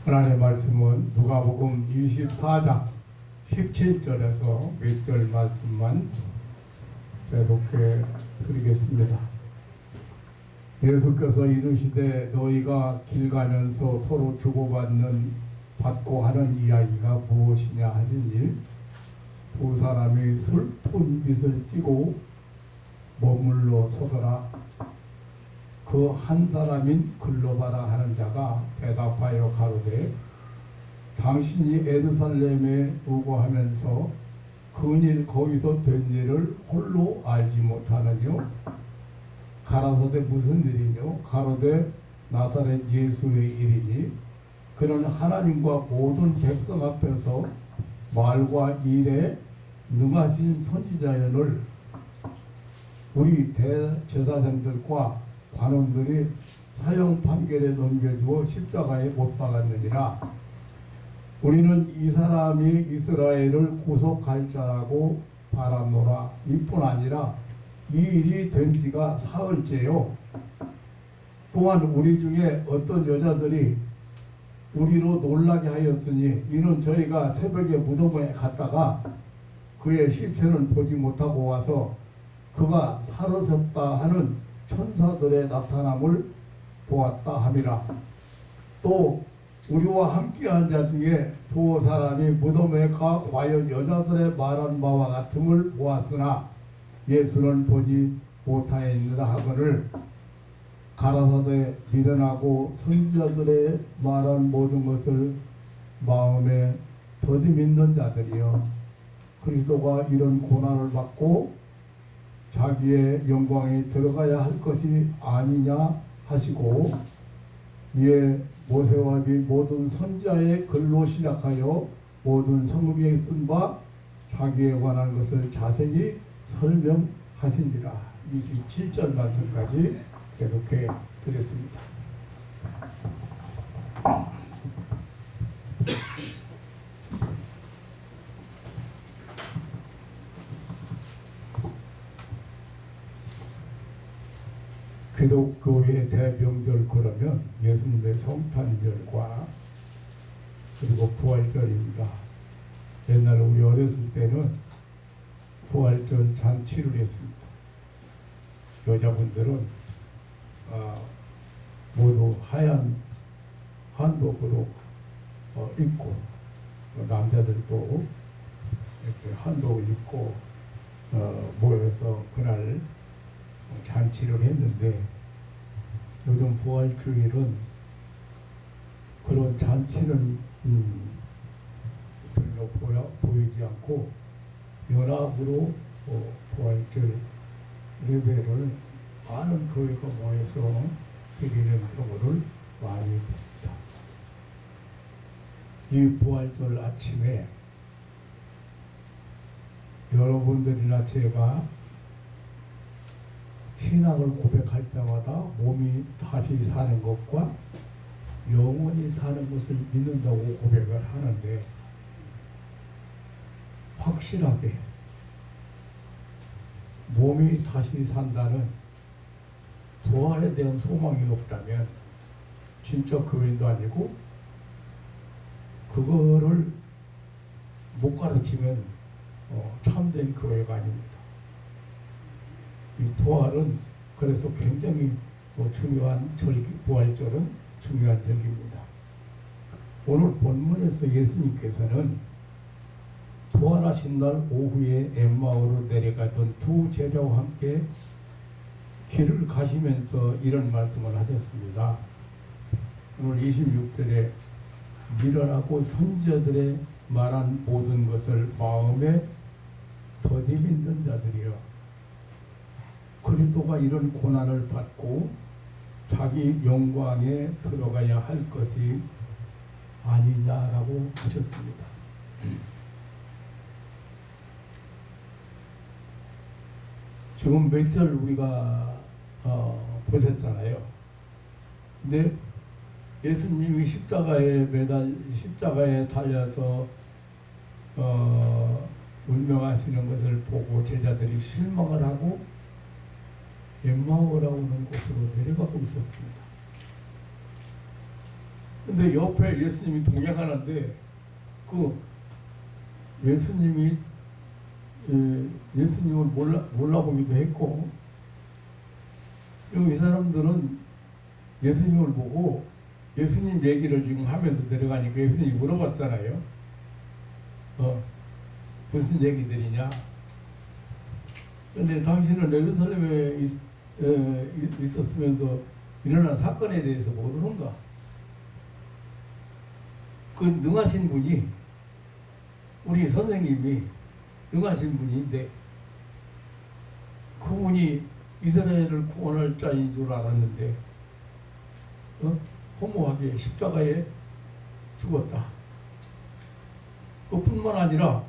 하나님의 말씀은 누가복음 24장 17절에서 몇 절 말씀만 대독해 드리겠습니다. 예수께서 이르시되 너희가 길 가면서 서로 주고받고 하는 이야기가 무엇이냐 하시니 두 사람이 슬픈 빛을 띠고 머물러 서더라. 그 한 사람인 글로바라 하는 자가 대답하여 가로되 당신이 예루살렘에 오고 하면서 근일 거기서 된 일을 홀로 알지 못하느뇨? 가라사대 무슨 일이뇨? 가로되 나사렛 예수의 일이니 그는 하나님과 모든 백성 앞에서 말과 일에 능하신 선지자연을 우리 대제사장들과 관원들이 사형 판결에 넘겨주어 십자가에 못 박았느니라. 우리는 이 사람이 이스라엘을 구속할 자라고 바라노라. 이뿐 아니라 이 일이 된 지가 사흘째요. 또한 우리 중에 어떤 여자들이 우리로 놀라게 하였으니 이는 저희가 새벽에 무덤에 갔다가 그의 시체는 보지 못하고 와서 그가 살아섰다 하는 천사들의 나타남을 보았다 함이라. 또 우리와 함께한 자 중에 두 사람이 무덤에 가 과연 여자들의 말한 바와 같음을 보았으나 예수는 보지 못하였느라 하거늘 가라사대 미련하고 선지자들의 말한 모든 것을 마음에 더디 믿는 자들이여 그리스도가 이런 고난을 받고 자기의 영광에 들어가야 할 것이 아니냐 하시고 이에 모세와 모든 선지자의 글로 시작하여 모든 성경에 쓴 바 자기에 관한 것을 자세히 설명하시니라. 27절 말씀까지 계속해 드렸습니다. 기독교의 대명절 그러면 예수님의 성탄절과 그리고 부활절입니다. 옛날에 우리 어렸을 때는 부활절 잔치를 했습니다. 여자분들은 모두 하얀 한복으로 입고 남자들도 이렇게 한복을 입고 모여서 그날 잔치를 했는데 요즘 부활주일은 그런 잔치는 별로 보이지 않고 연합으로 부활절 예배를 많은 교회가 모여서 드리는 경우를 많이 봅니다. 이 부활절 아침에 여러분들이나 제가 신앙을 고백할 때마다 몸이 다시 사는 것과 영원히 사는 것을 믿는다고 고백을 하는데 확실하게 몸이 다시 산다는 부활에 대한 소망이 없다면 진짜 교인도 아니고 그거를 못 가르치면 참된 교회가 아닙니다. 이 부활은 그래서 굉장히 중요한 절기, 부활절은 중요한 절기입니다. 오늘 본문에서 예수님께서는 부활하신 날 오후에 엠마오로 내려가던 두 제자와 함께 길을 가시면서 이런 말씀을 하셨습니다. 오늘 26절에 미련하고 선지자들의 말한 모든 것을 마음에 더디 믿는 자들이여 그리스도가 이런 고난을 받고 자기 영광에 들어가야 할 것이 아니냐라고 하셨습니다. 지금 몇 절 우리가 보셨잖아요. 근데 예수님이 십자가에 달려서 운명하시는 것을 보고 제자들이 실망을 하고 엠마오라고 하는 곳으로 내려가고 있었습니다. 근데 옆에 예수님이 동행하는데 그 예수님이 예수님을 몰라보기도 했고, 그리고 이 사람들은 예수님을 보고 예수님 얘기를 지금 하면서 내려가니까 예수님이 물어봤잖아요. 무슨 얘기들이냐? 근데 당신은 예루살렘에 있었으면서 일어난 사건에 대해서 모르는가? 그 능하신 분이, 우리 선생님이 능하신 분인데 그분이 이스라엘을 구원할 자인 줄 알았는데 허무하게 십자가에 죽었다. 그뿐만 아니라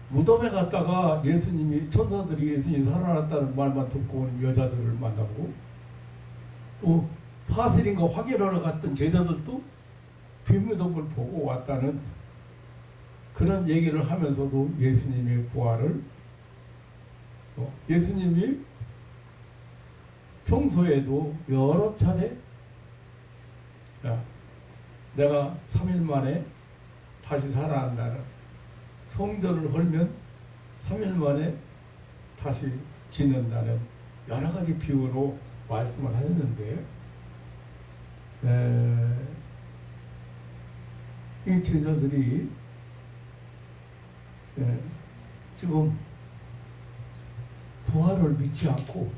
무덤에 갔다가 예수님이, 천사들이 예수님이 살아났다는 말만 듣고 온 여자들을 만나고, 또 사슬인가 확인하러 갔던 제자들도 빈무덤을 보고 왔다는 그런 얘기를 하면서도 예수님의 부활을, 예수님이 평소에도 여러 차례 내가 3일 만에 다시 살아난다는, 성전을 헐면 3일 만에 다시 짓는다는 여러 가지 비유로 말씀을 하셨는데, 이 제자들이 지금 부활을 믿지 않고,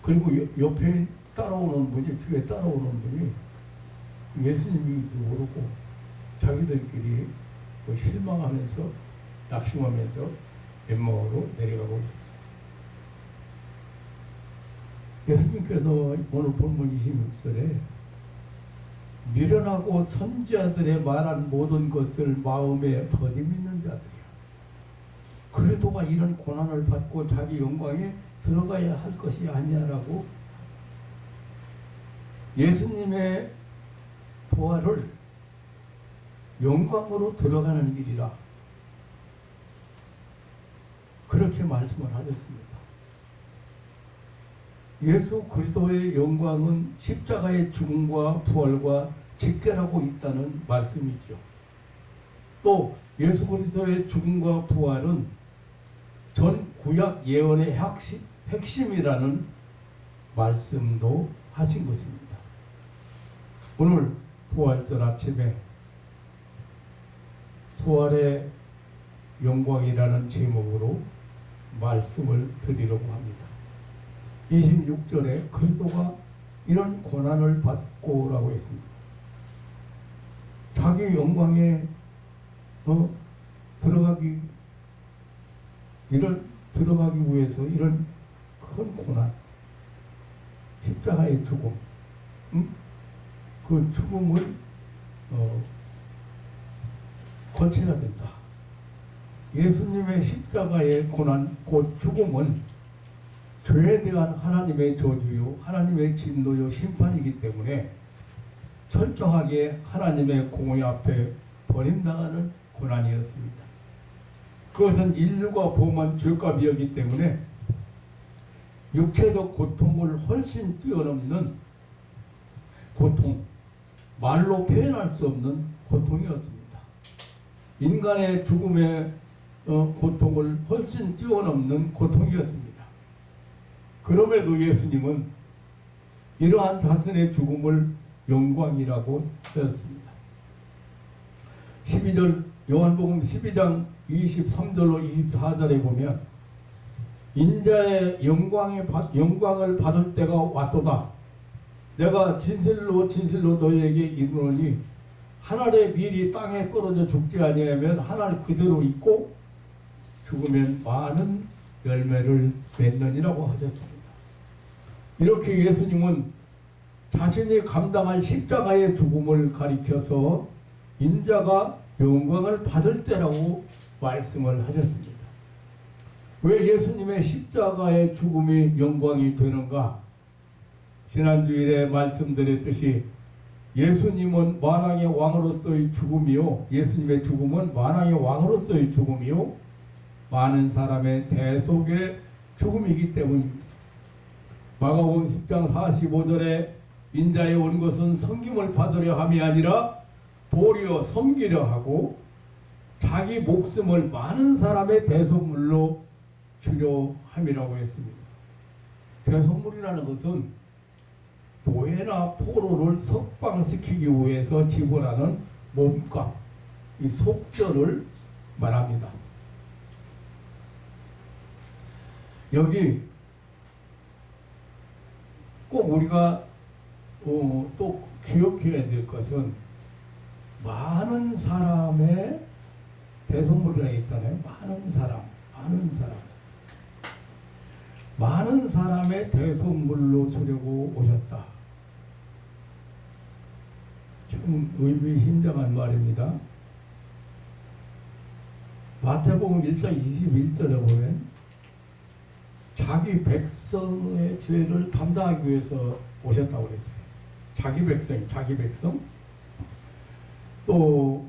그리고 옆에 따라오는 분이, 뒤에 따라오는 분이 예수님이도 모르고 자기들끼리 실망하면서 낙심하면서 엠마오로 내려가고 있었습니다. 예수님께서 오늘 본문 26절에 미련하고 선지자들의 말한 모든 것을 마음에 더디 믿는 자들이야. 그래도가 이런 고난을 받고 자기 영광에 들어가야 할 것이 아니야라고, 예수님의 부활을 영광으로 들어가는 길이라 그렇게 말씀을 하셨습니다. 예수 그리스도의 영광은 십자가의 죽음과 부활과 직결하고 있다는 말씀이죠. 또 예수 그리스도의 죽음과 부활은 전 구약 예언의 핵심이라는 말씀도 하신 것입니다. 오늘 부활절 아침에 부활의 영광이라는 제목으로 말씀을 드리려고 합니다. 26절에 그리스도가 이런 고난을 받고라고 했습니다. 자기 영광에 들어가기 위해서 이런 큰 고난, 십자가의 죽음, 그 죽음을 거쳐야 된다. 예수님의 십자가의 고난, 곧 죽음은 죄에 대한 하나님의 저주요, 하나님의 진노요, 심판이기 때문에 철저하게 하나님의 공의 앞에 버림당하는 고난이었습니다. 그것은 인류가 범한 죄값이었기 때문에 육체적 고통을 훨씬 뛰어넘는 고통, 말로 표현할 수 없는 고통이었습니다. 인간의 죽음의 고통을 훨씬 뛰어넘는 고통이었습니다. 그럼에도 예수님은 이러한 자신의 죽음을 영광이라고 하였습니다. 12절, 요한복음 12장 23절로 24절에 보면 인자의 영광을 받을 때가 왔도다. 내가 진실로 너희에게 이르노니 한 알의 밀이 땅에 떨어져 죽지 아니하면 한 알 그대로 있고 죽으면 많은 열매를 맺느니라고 하셨습니다. 이렇게 예수님은 자신이 감당할 십자가의 죽음을 가리켜서 인자가 영광을 받을 때라고 말씀을 하셨습니다. 왜 예수님의 십자가의 죽음이 영광이 되는가? 지난주일에 말씀드렸듯이 예수님은 만왕의 왕으로서의 죽음이요, 예수님의 죽음은 만왕의 왕으로서의 죽음이요, 많은 사람의 대속의 죽음이기 때문입니다. 마가복음 10장 45절에 인자에 온 것은 섬김을 받으려 함이 아니라 도리어 섬기려 하고 자기 목숨을 많은 사람의 대속물로 주려 함이라고 했습니다. 대속물이라는 것은 노예나 포로를 석방시키기 위해서 지불하는 몸값, 이 속전을 말합니다. 여기 꼭 우리가 또 기억해야 될 것은 많은 사람의 대속물이라 있잖아요. 많은 사람의 대속물로 주려고 오셨다. 좀 의미심장한 말입니다. 마태복음 1장 21절에 보면 자기 백성의 죄를 담당하기 위해서 오셨다고 그랬죠. 자기 백성. 또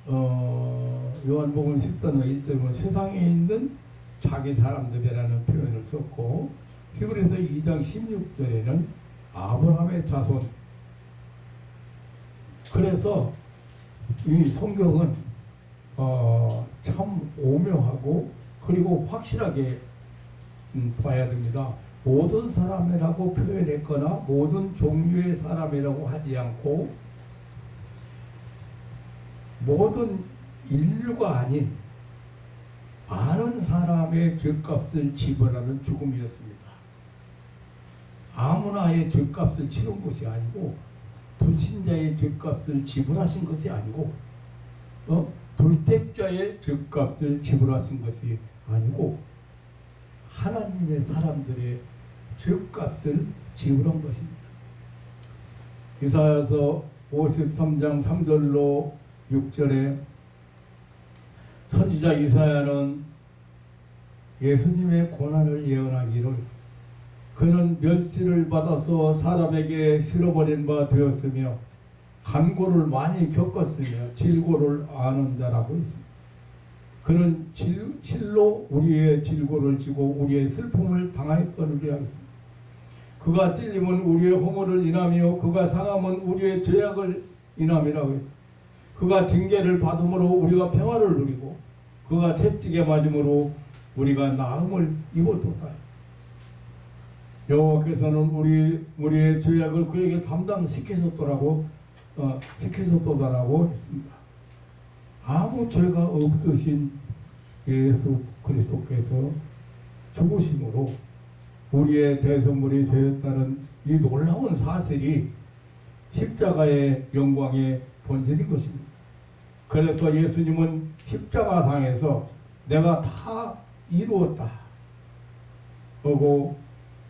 요한복음 10장 1절은 세상에 있는 자기 사람들이라는 표현을 썼고, 히브리서 2장 16절에는 아브라함의 자손. 그래서 이 성경은 참 오묘하고 그리고 확실하게 봐야 됩니다. 모든 사람이라고 표현했거나 모든 종류의 사람이라고 하지 않고 모든 인류가 아닌 많은 사람의 죄값을 지불하는 죽음이었습니다. 아무나의 죄값을 치른 것이 아니고 불신자의 죄값을 지불하신 것이 아니고 불택자의 죄값을 지불하신 것이 아니고 하나님의 사람들의 죄값을 지불한 것입니다. 이사야서 53장 3절로 6절에 선지자 이사야는 예수님의 고난을 예언하기를 그는 멸시를 받아서 사람에게 실어버린 바 되었으며 간고를 많이 겪었으며 질고를 아는 자라고 했습니다. 그는 실로 우리의 질고를 지고 우리의 슬픔을 당하였거니와 하겠습니다. 그가 찔림은 우리의 허물을 인하며 그가 상함은 우리의 죄악을 인함이라고 했습니다. 그가 징계를 받음으로 우리가 평화를 누리고 그가 채찍에 맞음으로 우리가 나음을 입었도다. 여호와께서는 우리의 죄악을 그에게 담당시키셨더라고 시키셨도다라고 했습니다. 아무 죄가 없으신 예수 그리스도께서 죽으심으로 우리의 대속물이 되었다는 이 놀라운 사실이 십자가의 영광의 본질인 것입니다. 그래서 예수님은 십자가상에서 내가 다 이루었다 하고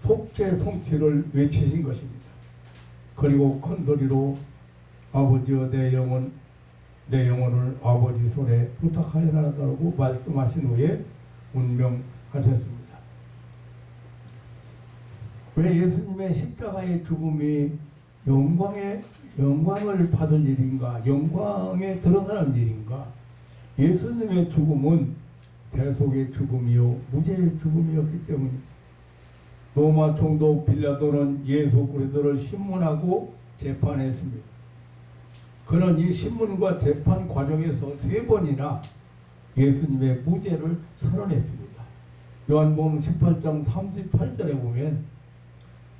속죄 성취를 외치신 것입니다. 그리고 큰 소리로 아버지여 내 영혼을 아버지 손에 부탁하여라고 말씀하신 후에 운명하셨습니다. 왜 예수님의 십자가의 죽음이 영광을 받을 일인가, 영광에 들어가는 일인가? 예수님의 죽음은 대속의 죽음이요 무죄의 죽음이었기 때문입니다. 로마 총독 빌라도는 예수 그리스도를 신문하고 재판했습니다. 그는 이 신문과 재판 과정에서 3번이나 예수님의 무죄를 선언했습니다. 요한복음 18장 38절에 보면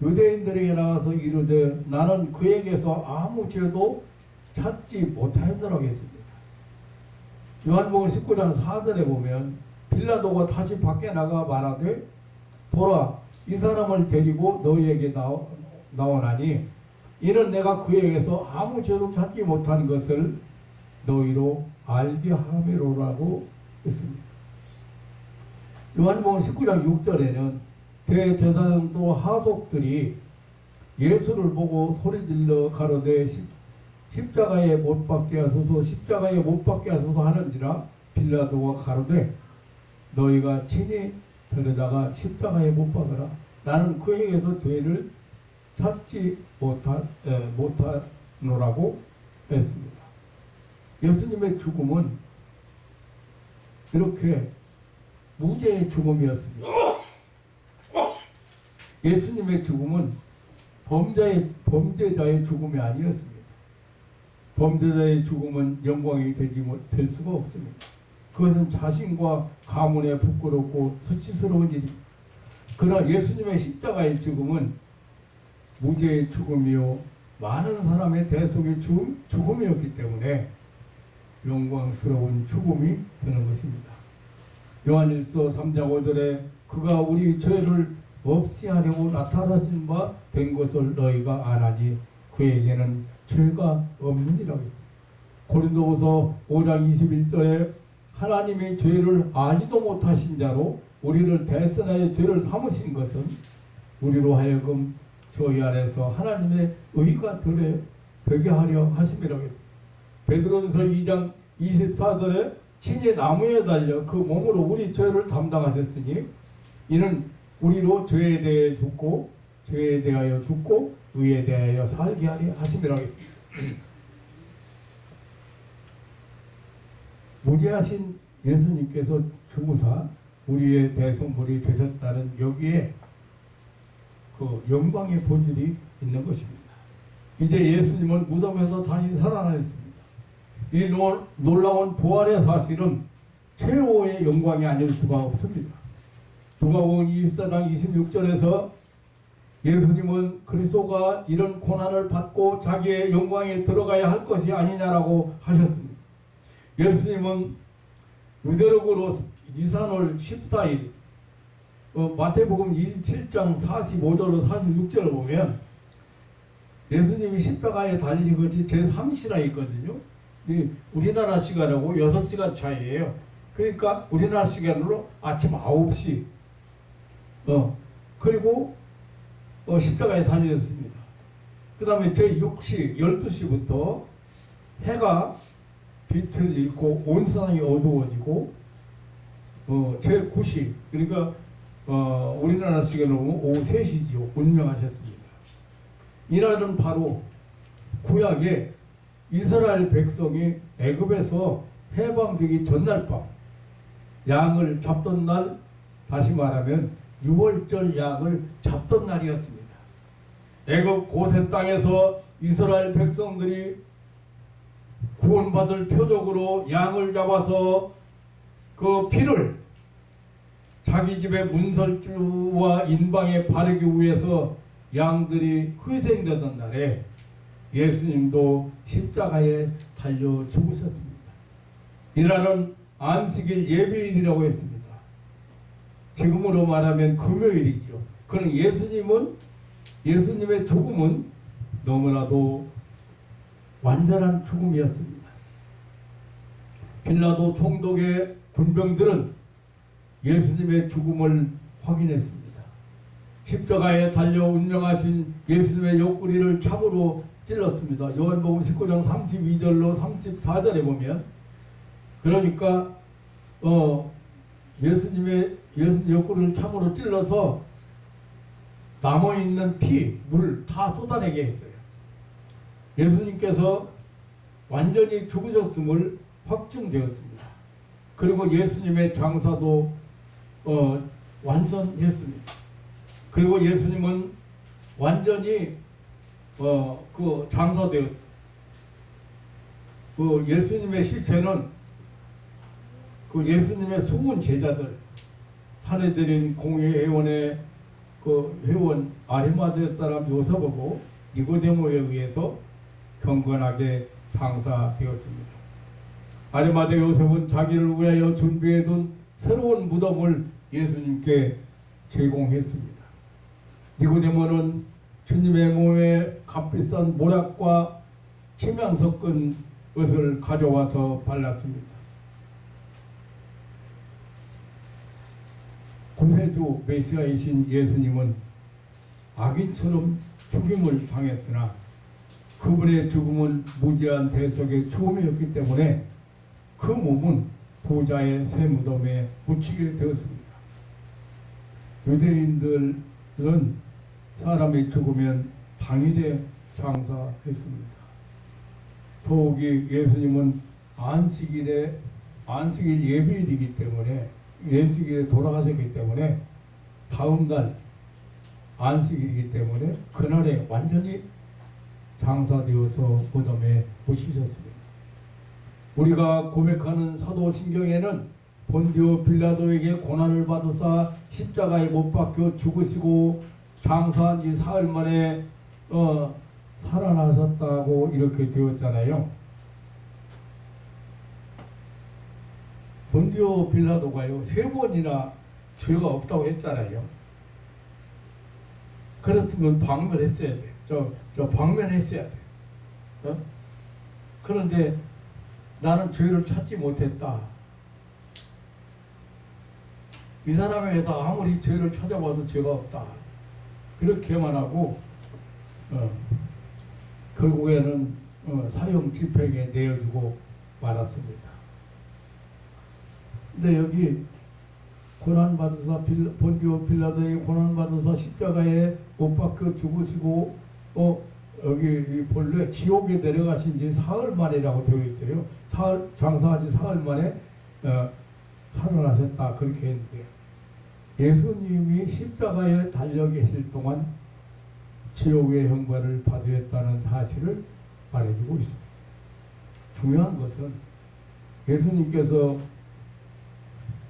유대인들에게 나와서 이르되 나는 그에게서 아무 죄도 찾지 못하였노라고 했습니다. 요한복음 19장 4절에 보면 빌라도가 다시 밖에 나가 말하되 보라 이 사람을 데리고 너희에게 나오나니 이는 내가 그에게서 아무 죄도 찾지 못한 것을 너희로 알게 함이로라고 했습니다. 요한복음 19장 6절에는 대제사장도 하속들이 예수를 보고 소리질러 가로되 십자가에 못 박게 하소서 십자가에 못 박게 하소서 하는지라 빌라도가 가로되 너희가 친히 데려다가 십자가에 못 박으라. 나는 그에게서 죄를 찾지 못하노라고 했습니다. 예수님의 죽음은 이렇게 무죄의 죽음이었습니다. 예수님의 죽음은 범죄자의 죽음이 아니었습니다. 범죄자의 죽음은 영광이 될 수가 없습니다. 그것은 자신과 가문에 부끄럽고 수치스러운 일입니다. 그러나 예수님의 십자가의 죽음은 무죄의 죽음이요 많은 사람의 대속의 죽음이었기 때문에 영광스러운 죽음이 되는 것입니다. 요한일서 3장 5절에 그가 우리 죄를 없이 하려고 나타나신 바 된 것을 너희가 아나니 그에게는 죄가 없느니라고 했습니다. 고린도후서 5장 21절에 하나님이 죄를 알지도 못하신 자로 우리를 대선하여 죄를 삼으신 것은 우리로 하여금 저희 안에서 하나님의 의가 되게 하려 하심이라고 했습니다. 베드로전서 2장 24절에 친히 나무에 달려 그 몸으로 우리 죄를 담당하셨으니 이는 우리로 죄에 대해 죽고 죄에 대하여 죽고 의에 대하여 살게 하려 하심이라고 했습니다. 무죄하신 예수님께서 죽으사 우리의 대속물이 되셨다는 여기에 그 영광의 본질이 있는 것입니다. 이제 예수님은 무덤에서 다시 살아나셨습니다. 이 놀라운 부활의 사실은 최고의 영광이 아닐 수가 없습니다. 누가복음 24장 26절에서 예수님은 그리스도가 이런 고난을 받고 자기의 영광에 들어가야 할 것이 아니냐라고 하셨습니다. 예수님은 유대록으로 니산월 14일 마태복음 27장 45절로 46절을 보면 예수님이 십자가에 달리신 것이 제3시라 있거든요. 우리나라 시간하고 6시간 차이예요. 그러니까 우리나라 시간으로 아침 9시 그리고 십자가에 달렸습니다. 그 다음에 제6시 12시부터 해가 빛을 잃고 온 세상이 어두워지고 제9시 그러니까 우리나라 시간으로 보면 오후 3시죠. 운명하셨습니다. 이날은 바로 구약에 이스라엘 백성이 애굽에서 해방되기 전날 밤 양을 잡던 날, 다시 말하면 6월절 양을 잡던 날이었습니다. 애굽 고센 땅에서 이스라엘 백성들이 구원받을 표적으로 양을 잡아서 그 피를 자기 집의 문설주와 인방에 바르기 위해서 양들이 희생되던 날에 예수님도 십자가에 달려 죽으셨습니다. 이날은 안식일 예배일이라고 했습니다. 지금으로 말하면 금요일이죠. 그런 예수님의 죽음은 너무나도 완전한 죽음이었습니다. 빌라도 총독의 군병들은 예수님의 죽음을 확인했습니다. 십자가에 달려 운명하신 예수님의 옆구리를 참으로 찔렀습니다. 요한복음 19장 32절로 34절에 보면 그러니까 예수님 옆구리를 참으로 찔러서 남아있는 피, 물 다 쏟아내게 했어요. 예수님께서 완전히 죽으셨음을 확증되었습니다. 그리고 예수님의 장사도 완성했습니다. 그리고 예수님은 완전히 그 장사되었어요. 그 예수님의 시체는 그 예수님의 숨은 제자들 산헤드린 공회회원의 그 회원 아리마대 사람 요셉하고 니고데모에 의해서 경건하게 장사되었습니다. 아리마대 요셉은 자기를 위하여 준비해둔 새로운 무덤을 예수님께 제공했습니다. 니고데모는 주님의 몸에 값비싼 모략과 침향 섞은 것을 가져와서 발랐습니다. 구세주 메시아이신 예수님은 악인처럼 죽임을 당했으나 그분의 죽음은 무제한 대속의 죽음이었기 때문에 그 몸은 부자의 새 무덤에 묻히게 되었습니다. 유대인들은 사람이 죽으면 당일에 장사했습니다. 더욱이 예수님은 안식일 예배일이기 때문에 예수님이 돌아가셨기 때문에 다음 날 안식일이기 때문에 그날에 완전히 장사되어서 무덤에 묻히셨습니다. 우리가 고백하는 사도신경에는 본디오 빌라도에게 고난을 받으사 십자가에 못 박혀 죽으시고 장사한 지 사흘 만에 살아나셨다고 이렇게 되었잖아요. 본디오 빌라도가요 3번이나 죄가 없다고 했잖아요. 그랬으면 방면했어야 돼. 저 방면했어야 돼. 그런데 나는 죄를 찾지 못했다. 이 사람에게서 아무리 죄를 찾아봐도 죄가 없다. 그렇게만 하고 결국에는 사형 집행에 내어주고 말았습니다. 근데 여기 고난받으사 본디오 빌라도에게 고난받으사 십자가에 못 박혀 죽으시고 여기 본래 지옥에 내려가신 지 사흘 만이라고 되어 있어요. 장사한 지 사흘 만에 살아나셨다 그렇게 했는데 예수님이 십자가에 달려 계실 동안 지옥의 형벌을 받으셨다는 사실을 말해주고 있습니다. 중요한 것은 예수님께서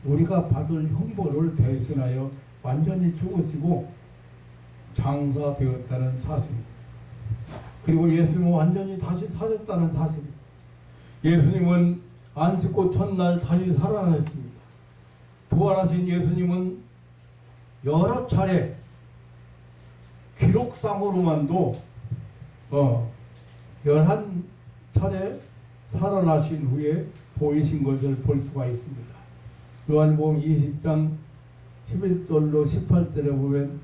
우리가 받을 형벌을 대신하여 완전히 죽으시고 장사되었다는 사실입니다. 그리고 예수님은 완전히 다시 사셨다는 사실입니다. 예수님은 안식구 첫날 다시 살아나셨습니다. 부활하신 예수님은 여러 차례 기록상으로만도 11차례 살아나신 후에 보이신 것을 볼 수가 있습니다. 요한복음 20장 11절로 18절에 보면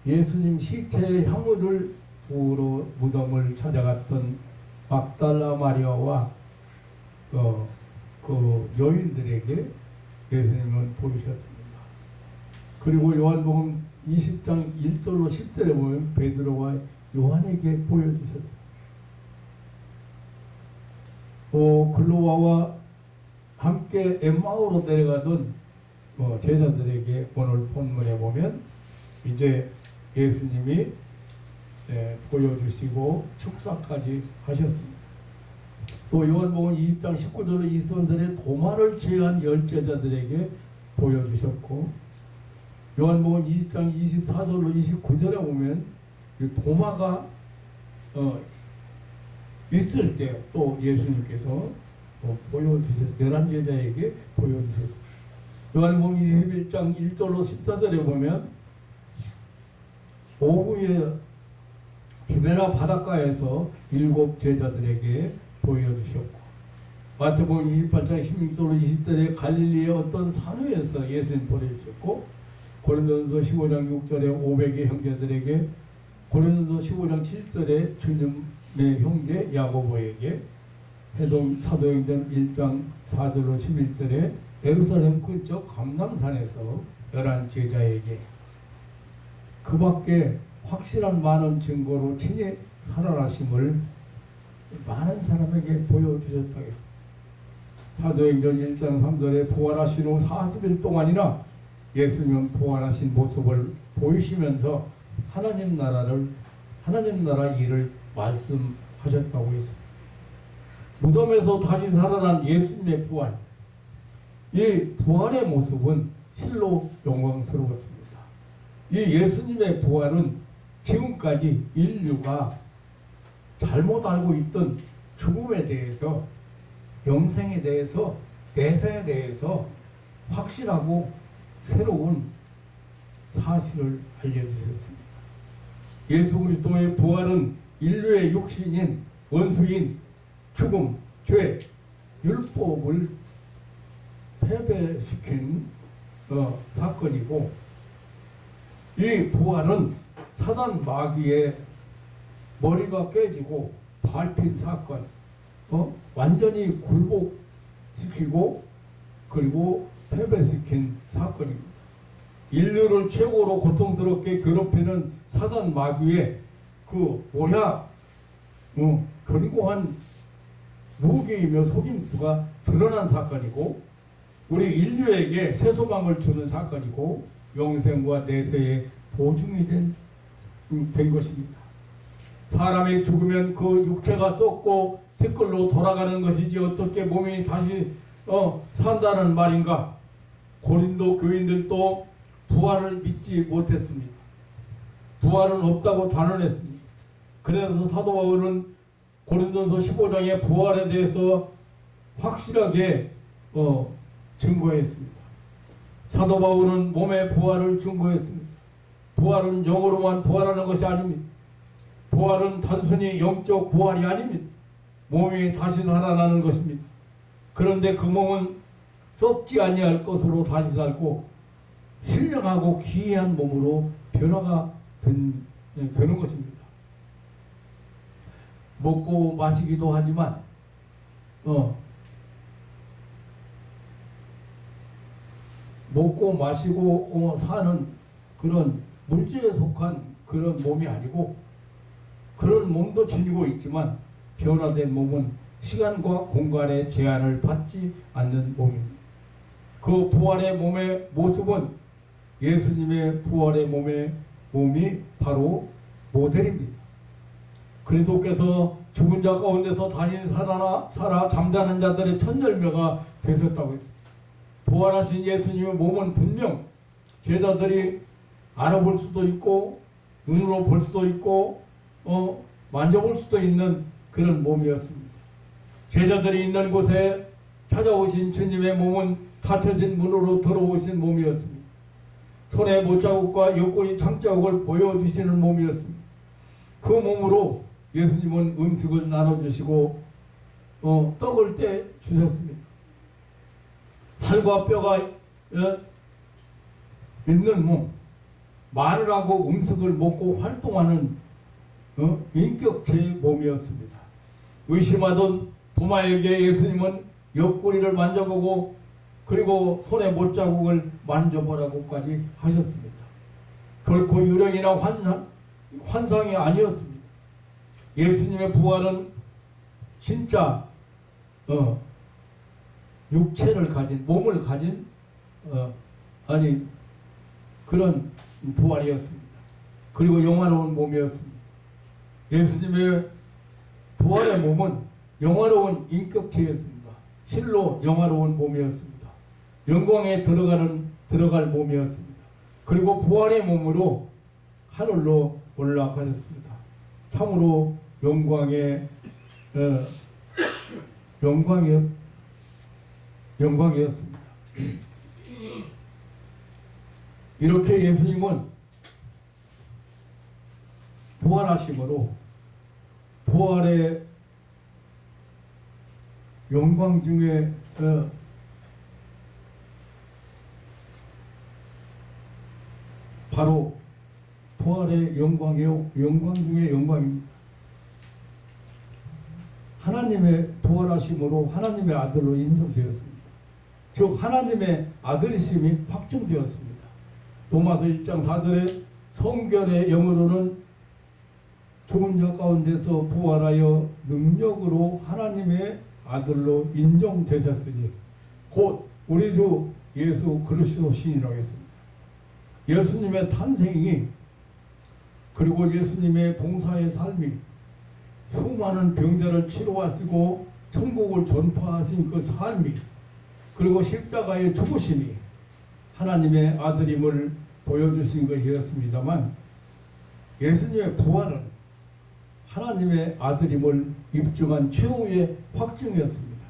예수님 시체의 향유를 부으러 무덤을 찾아갔던 막달라 마리아와 그 여인들에게 예수님은 보이셨습니다. 그리고 요한복음 20장 1절로 10절에 보면 베드로와 요한에게 보여주셨습니다. 글로와와 함께 엠마오로 내려가던 제자들에게 오늘 본문에 보면 이제 예수님이 보여주시고 축사까지 하셨습니다. 또 요한복음 20장 19절로 20절에 도마를 제한 10제자들에게 보여주셨고 요한복음 20장 24절로 29절에 보면 도마가 있을 때 또 예수님께서 보여주셨어요. 11제자에게 보여주셨어요. 요한복음 21장 1절로 14절에 보면 오후에 디베라 바닷가에서 7제자들에게 보여주셨고 마태복음 28장 16절로 20절에 갈릴리의 어떤 산위에서 예수님 보내주셨고 고린도전서 15장 6절에 500의 형제들에게 고린도전서 15장 7절에 주님의 형제 야고보에게 사도행전 1장 4절로 11절에 예루살렘 근처 감람산에서 11제자에게 그 밖에 확실한 많은 증거로 친히 살아나심을 많은 사람에게 보여주셨다고 했습니다. 사도행전 1장 3절에 부활하신 후 40일 동안이나 예수님은 부활하신 모습을 보이시면서 하나님 나라 일을 말씀하셨다고 했습니다. 무덤에서 다시 살아난 예수님의 부활, 이 부활의 모습은 실로 영광스러웠습니다. 이 예수님의 부활은 지금까지 인류가 잘못 알고 있던 죽음에 대해서, 영생에 대해서, 내세에 대해서 확실하고 새로운 사실을 알려주셨습니다. 예수 그리스도의 부활은 인류의 육신인 원수인 죽음, 죄, 율법을 패배시킨 사건이고 이 부활은 사단 마귀의 머리가 깨지고 밟힌 사건, 완전히 굴복시키고 그리고 패배시킨 사건입니다. 인류를 최고로 고통스럽게 괴롭히는 사단 마귀의 그 오략, 견고한 무기이며 속임수가 드러난 사건이고 우리 인류에게 새 소망을 주는 사건이고 영생과 내세의 보증이 된 된 것입니다. 사람이 죽으면 그 육체가 썩고 티끌로 돌아가는 것이지 어떻게 몸이 다시 산다는 말인가? 고린도 교인들도 부활을 믿지 못했습니다. 부활은 없다고 단언했습니다. 그래서 사도 바울은 고린도서 15장의 부활에 대해서 확실하게 증거했습니다. 사도 바울은 몸의 부활을 증거했습니다. 부활은 영으로만 부활하는 것이 아닙니다. 부활은 단순히 영적 부활이 아닙니다. 몸이 다시 살아나는 것입니다. 그런데 그 몸은 썩지 아니할 것으로 다시 살고 신령하고 기이한 몸으로 변화가 되는 것입니다. 먹고 마시기도 하지만 먹고 마시고 사는 그런 물질에 속한 그런 몸이 아니고 그런 몸도 지니고 있지만 변화된 몸은 시간과 공간의 제한을 받지 않는 몸입니다. 그 부활의 몸의 모습은 예수님의 부활의 몸이 바로 모델입니다. 그리스도께서 죽은 자 가운데서 다시 살아 잠자는 자들의 첫 열매가 되셨다고 했습니다. 부활하신 예수님의 몸은 분명 제자들이 알아볼 수도 있고 눈으로 볼 수도 있고 만져볼 수도 있는 그런 몸이었습니다. 제자들이 있는 곳에 찾아오신 주님의 몸은 닫혀진 문으로 들어오신 몸이었습니다. 손에 못자국과 옆구리 창자국을 보여주시는 몸이었습니다. 그 몸으로 예수님은 음식을 나눠주시고 떡을 떼 주셨습니다. 살과 뼈가 있는 몸, 말을 하고 음식을 먹고 활동하는 인격체의 몸이었습니다. 의심하던 도마에게 예수님은 옆구리를 만져보고 그리고 손에 못자국을 만져보라고까지 하셨습니다. 결코 유령이나 환상이 아니었습니다. 예수님의 부활은 진짜 육체를 가진 몸을 가진 그런 부활이었습니다. 그리고 영화로운 몸이었습니다. 예수님의 부활의 몸은 영화로운 인격체였습니다. 실로 영화로운 몸이었습니다. 영광에 들어갈 몸이었습니다. 그리고 부활의 몸으로 하늘로 올라가셨습니다. 참으로 영광이었습니다. 이렇게 예수님은 부활하심으로 부활의 영광 중에 바로 부활의 영광 중에 영광입니다. 하나님의 부활하심으로 하나님의 아들로 인정되었습니다. 즉 하나님의 아들이심이 확증되었습니다. 로마서 1장 4절에 성경의 영어로는 죽은 자 가운데서 부활하여 능력으로 하나님의 아들로 인정되셨으니 곧 우리 주 예수 그리스도 신이라고 했습니다. 예수님의 탄생이 그리고 예수님의 봉사의 삶이 수많은 병자를 치료하시고 천국을 전파하신 그 삶이 그리고 십자가의 죽으심이 하나님의 아들임을 보여주신 것이었습니다만 예수님의 부활은 하나님의 아들임을 입증한 최후의 확증이었습니다.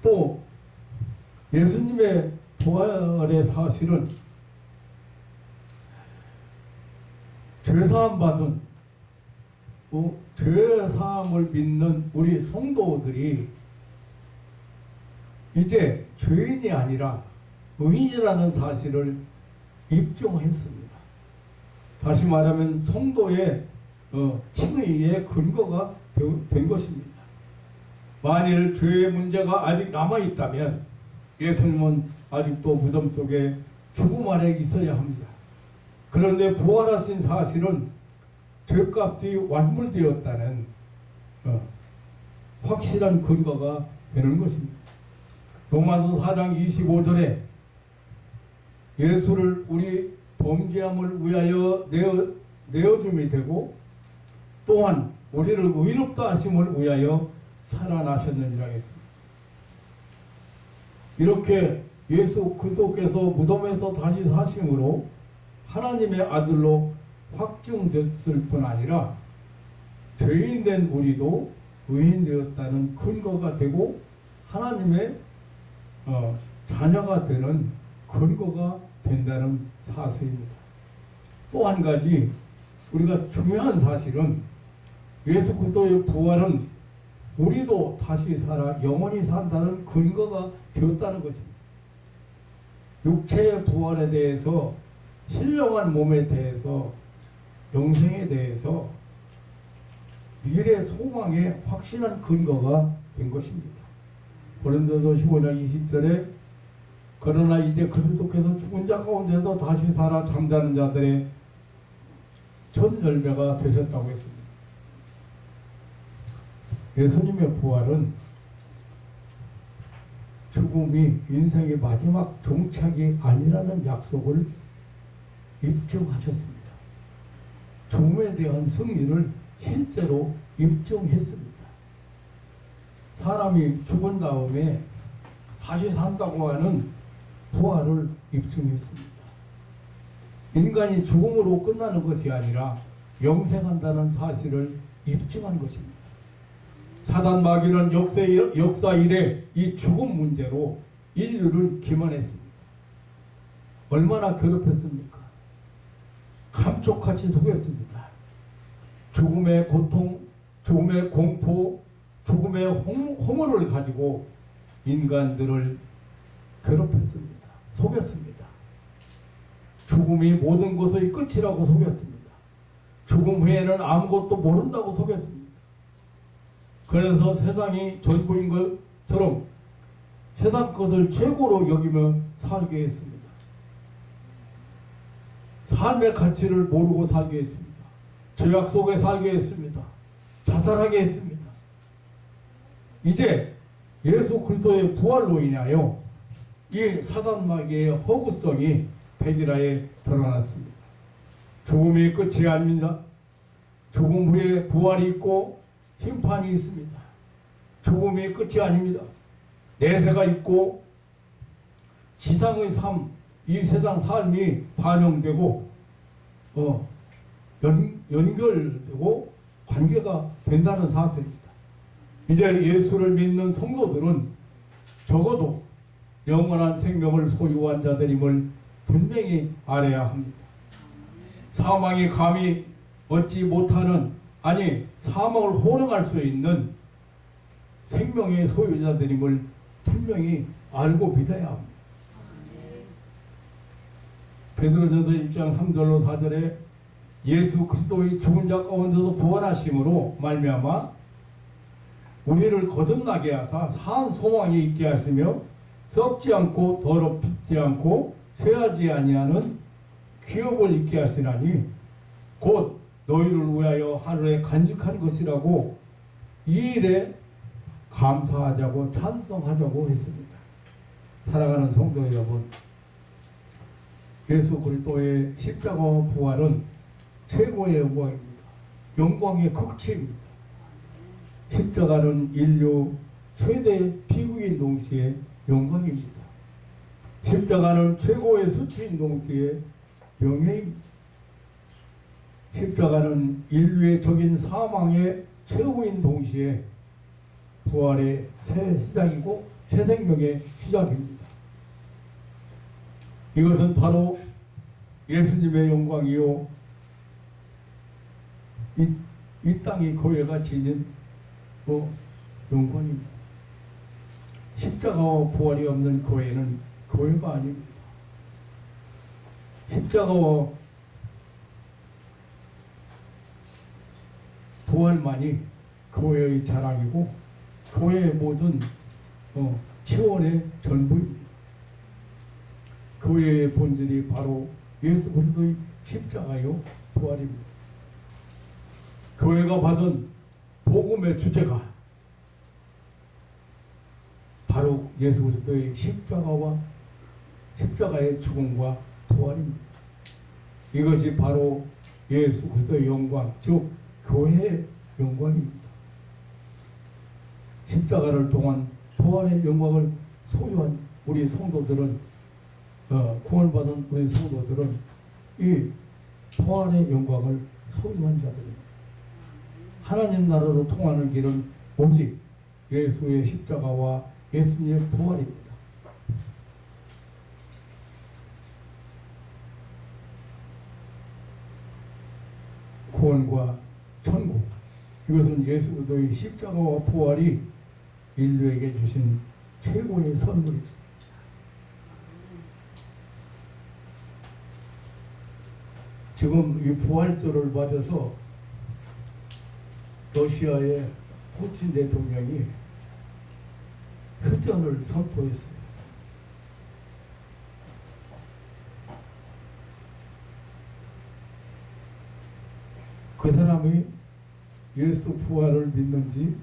또 예수님의 부활의 사실은 죄사함 받은 죄사함을 믿는 우리 성도들이 이제 죄인이 아니라 의인이라는 사실을 입증했습니다. 다시 말하면 성도의 칭의의 근거가 된 것입니다. 만일 죄의 문제가 아직 남아있다면 예수님은 아직도 무덤 속에 죽음 아래 있어야 합니다. 그런데 부활하신 사실은 죄값이 완물되었다는 확실한 근거가 되는 것입니다. 로마서 4장 25절에 예수를 우리 범죄함을 위하여 내어줌이 되고 또한 우리를 의롭다 하심을 위하여 살아나셨느니라 했습니다. 이렇게 예수 그리스도께서 무덤에서 다시 사심으로 하나님의 아들로 확증됐을 뿐 아니라 죄인된 우리도 의인되었다는 근거가 되고 하나님의 자녀가 되는 근거가 된다는 사실입니다. 또 한 가지 우리가 중요한 사실은 예수 그리스도의 부활은 우리도 다시 살아 영원히 산다는 근거가 되었다는 것입니다. 육체의 부활에 대해서 신령한 몸에 대해서 영생에 대해서 미래 소망의 확실한 근거가 된 것입니다. 고린도서 15장 20절에 그러나 이제 그리스도께서 죽은 자 가운데서 다시 살아 잠자는 자들의 첫 열매가 되셨다고 했습니다. 예수님의 부활은 죽음이 인생의 마지막 종착이 아니라는 약속을 입증하셨습니다. 죽음에 대한 승리를 실제로 입증했습니다. 사람이 죽은 다음에 다시 산다고 하는 부활을 입증했습니다. 인간이 죽음으로 끝나는 것이 아니라 영생한다는 사실을 입증한 것입니다. 사단 마귀는 역사 이래 이 죽음 문제로 인류를 기만했습니다. 얼마나 괴롭혔습니까? 감쪽같이 속였습니다. 죽음의 고통, 죽음의 공포, 죽음의 허물을 가지고 인간들을 괴롭혔습니다. 속였습니다. 죽음이 모든 것의 끝이라고 속였습니다. 죽음 후에는 아무것도 모른다고 속였습니다. 그래서 세상이 전부인 것처럼 세상 것을 최고로 여기며 살게 했습니다. 삶의 가치를 모르고 살게 했습니다. 죄악 속에 살게 했습니다. 자살하게 했습니다. 이제 예수 그리스도의 부활로 인하여 이 사단 마귀의 허구성이 백일하에 드러났습니다. 죽음이 끝이 아닙니다. 죽음 후에 부활이 있고 심판이 있습니다. 죽음이 끝이 아닙니다. 내세가 있고 지상의 삶, 이 세상 삶이 반영되고 연결되고 관계가 된다는 사실입니다. 이제 예수를 믿는 성도들은 적어도 영원한 생명을 소유한 자들임을 분명히 알아야 합니다. 사망이 감히 얻지 못하는, 아니 사망을 호령할 수 있는 생명의 소유자들임을 분명히 알고 믿어야 합니다. 베드로전서 1장 3절로 4절에 예수 그리스도의 죽은 자 가운데서 부활하심으로 말미암아 우리를 거듭나게 하사 산 소망에 있게 하시며 썩지 않고 더럽지 않고 쇠하지 아니하는 기업을 있게 하시나니 곧 너희를 위하여 하늘에 간직한 것이라고 이 일에 감사하자고 찬송하자고 했습니다. 사랑하는 성도 여러분, 예수 그리스도의 십자가와 부활은 최고의 영광입니다. 영광의 극치입니다. 십자가는 인류 최대 피국인 동시에 영광입니다. 십자가는 최고의 수치인 동시에 명예입니다. 십자가는 인류의 적인 사망의 최후인 동시에 부활의 새 시작이고 새 생명의 시작입니다. 이것은 바로 예수님의 영광이요 이 땅이 교회가 지닌 영광입니다. 십자가와 부활이 없는 교회는 교회가 아닙니다. 십자가와 부활만이 교회의 자랑이고 교회의 모든 치원의 전부입니다. 교회의 본질이 바로 예수 그리스도의 십자가요 부활입니다. 교회가 받은 복음의 주제가 바로 예수 그리스도의 십자가의 죽음과 부활입니다. 이것이 바로 예수 그리스도의 영광, 즉 교회의 영광입니다. 십자가를 통한 부활의 영광을 소유한 우리 성도들은 구원받은 우리 성도들은 이 부활의 영광을 소유한 자들입니다. 하나님 나라로 통하는 길은 오직 예수의 십자가와 예수님의 부활입니다. 구원과 천국, 이것은 예수 그리스도의 십자가와 부활이 인류에게 주신 최고의 선물입니다. 지금 이 부활절을 맞아서 러시아의 푸틴 대통령이 휴전을 선포했어요. 그 사람이 예수 부활을 믿는지,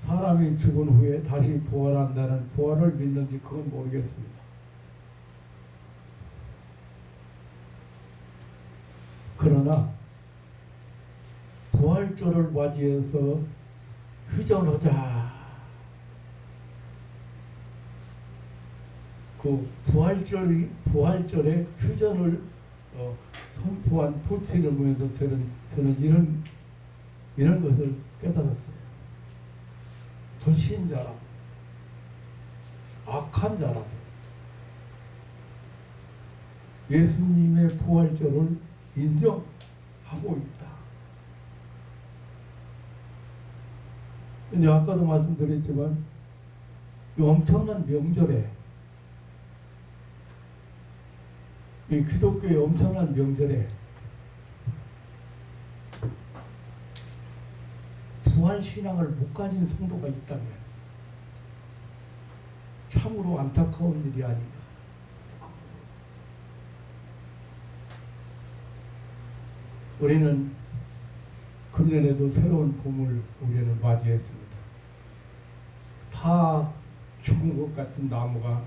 사람이 죽은 후에 다시 부활한다는 부활을 믿는지 그건 모르겠습니다. 그러나 부활절을 맞이해서 휴전하자. 그 부활절에 휴전을 선포한 푸틴을 보면서 저는 이런 것을 깨달았어요. 불신자라, 악한 자라, 예수님의 부활절을 인정하고 있다. 근데 아까도 말씀드렸지만 이 엄청난 명절에, 이 기독교의 엄청난 명절에 부활신앙을 못 가진 성도가 있다면 참으로 안타까운 일이 아닌가. 우리는 금년에도 새로운 봄을 우리는 맞이했습니다. 다 죽은 것 같은 나무가,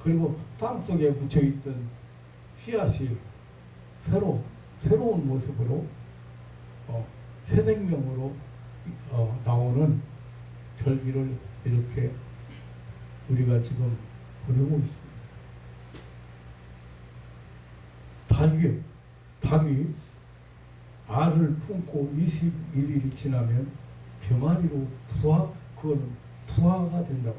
그리고 땅속에 묻혀있던 씨앗이 새로운 모습으로 새 생명으로 나오는 절기를 이렇게 우리가 지금 보내고 있습니다. 닭이 알을 품고 21일이 지나면 병아리로 그거는 부화가 된다고.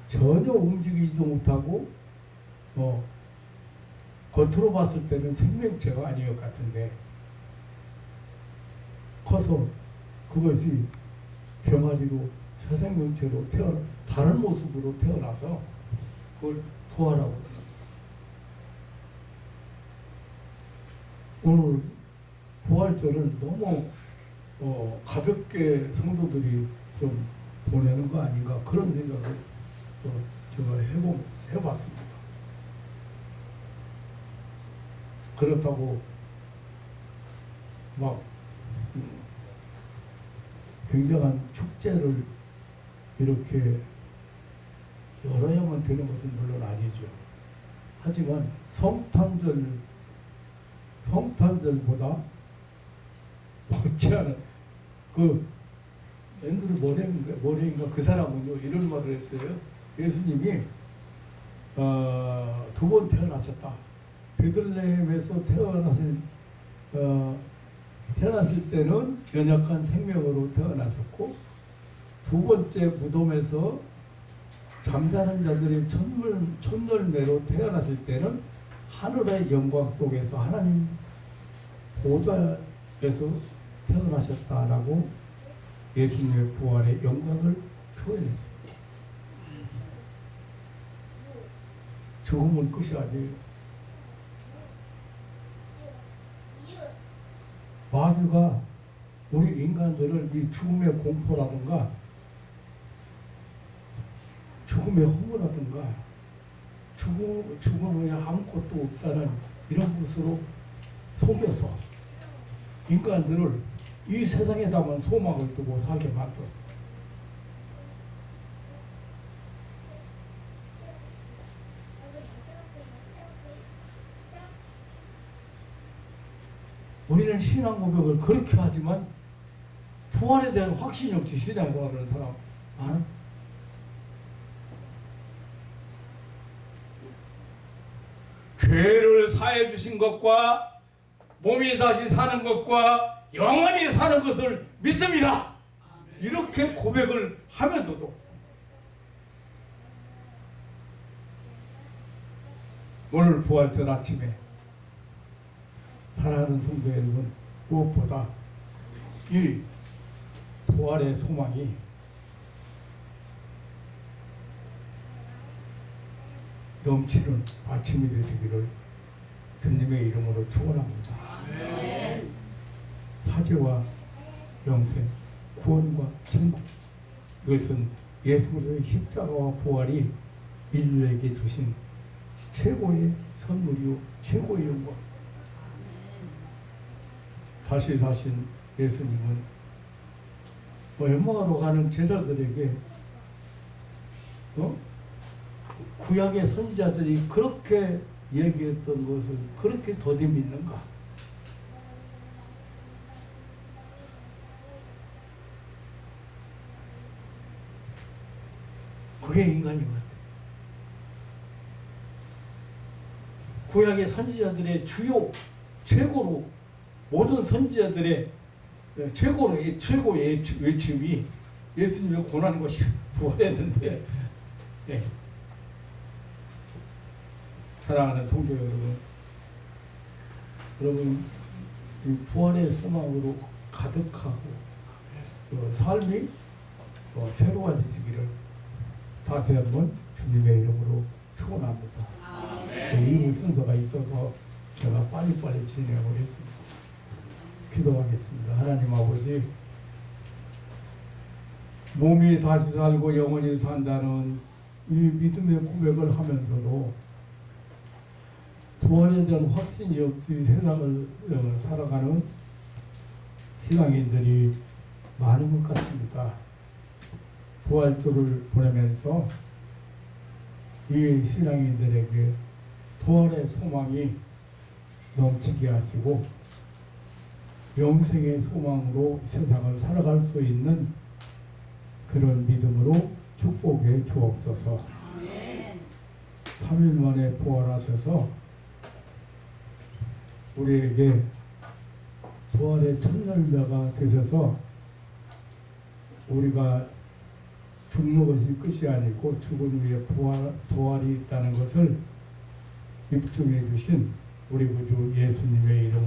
전혀 움직이지도 못하고 겉으로 봤을 때는 생명체가 아닌 것 같은데 커서 그것이 병아리로 새 생명체로 다른 모습으로 태어나서 그걸 부활하고 합니다. 오늘 부활절을 너무 가볍게 성도들이 좀 보내는 거 아닌가, 그런 생각을 제가 해봤습니다. 그렇다고 막 굉장한 축제를 이렇게 열어야만 되는 것은 물론 아니죠. 하지만 성탄절보다 못지않은 그 앤드루 모레인가 그 사람은요 이런 말을 했어요. 예수님이 두 번 태어나셨다. 베들레헴에서 태어났을 때는 연약한 생명으로 태어나셨고, 두 번째 무덤에서 잠자는 자들의 첫열매로 태어났을 때는 하늘의 영광 속에서 하나님 보좌에서 태어나셨다라고 예수님의 부활의 영광을 표현했습니다. 죽음은 끝이 아니에요. 마귀가 우리 인간들을 이 죽음의 공포라든가 죽음의 허무라든가 죽음 후에 아무것도 없다는 이런 것으로 속여서 인간들을 이 세상에다만 소망을 두고 살게 만들었습니다. 우리는 신앙 고백을 그렇게 하지만 부활에 대한 확신이 없이 신앙생활하는 사람 많아? 죄를 사해 주신 것과 몸이 다시 사는 것과 영원히 사는 것을 믿습니다. 이렇게 고백을 하면서도 오늘 부활절 아침에 사랑하는 성도 여러분, 무엇보다 이 부활의 소망이 넘치는 아침이 되시기를 주님의 이름으로 축원합니다. 사죄와 영생, 구원과 천국, 이것은 예수 그리스도의 십자가와 부활이 인류에게 주신 최고의 선물이요 최고의 영광. 다시 사신 예수님은 엠마오로 가는 제자들에게 구약의 선지자들이 그렇게 얘기했던 것을 그렇게 더디 믿는가? 그게 인간인 것 같아요. 구약의 선지자들의 주요 최고로 모든 선지자들의 최고의 외침이 예수님의 고난과 부활했는데, 네. 사랑하는 성도 여러분, 이 부활의 소망으로 가득하고 삶이 새로워지시기를 다시 한번 주님의 이름으로 축원합니다. 이 순서가 있어서 제가 빨리빨리 진행하겠습니다. 기도하겠습니다. 하나님 아버지, 몸이 다시 살고 영원히 산다는 이 믿음의 고백을 하면서도 부활에 대한 확신이 없이 세상을 살아가는 신앙인들이 많은 것 같습니다. 부활절을 보내면서 이 신앙인들에게 부활의 소망이 넘치게 하시고 영생의 소망으로 세상을 살아갈 수 있는 그런 믿음으로 축복해 주옵소서. 3일 만에 부활하셔서 우리에게 부활의 첫 열매가 되셔서 우리가 죽는 것이 끝이 아니고 죽은 후에 부활이 있다는 것을 입증해 주신 우리 구주 예수님의 이름으로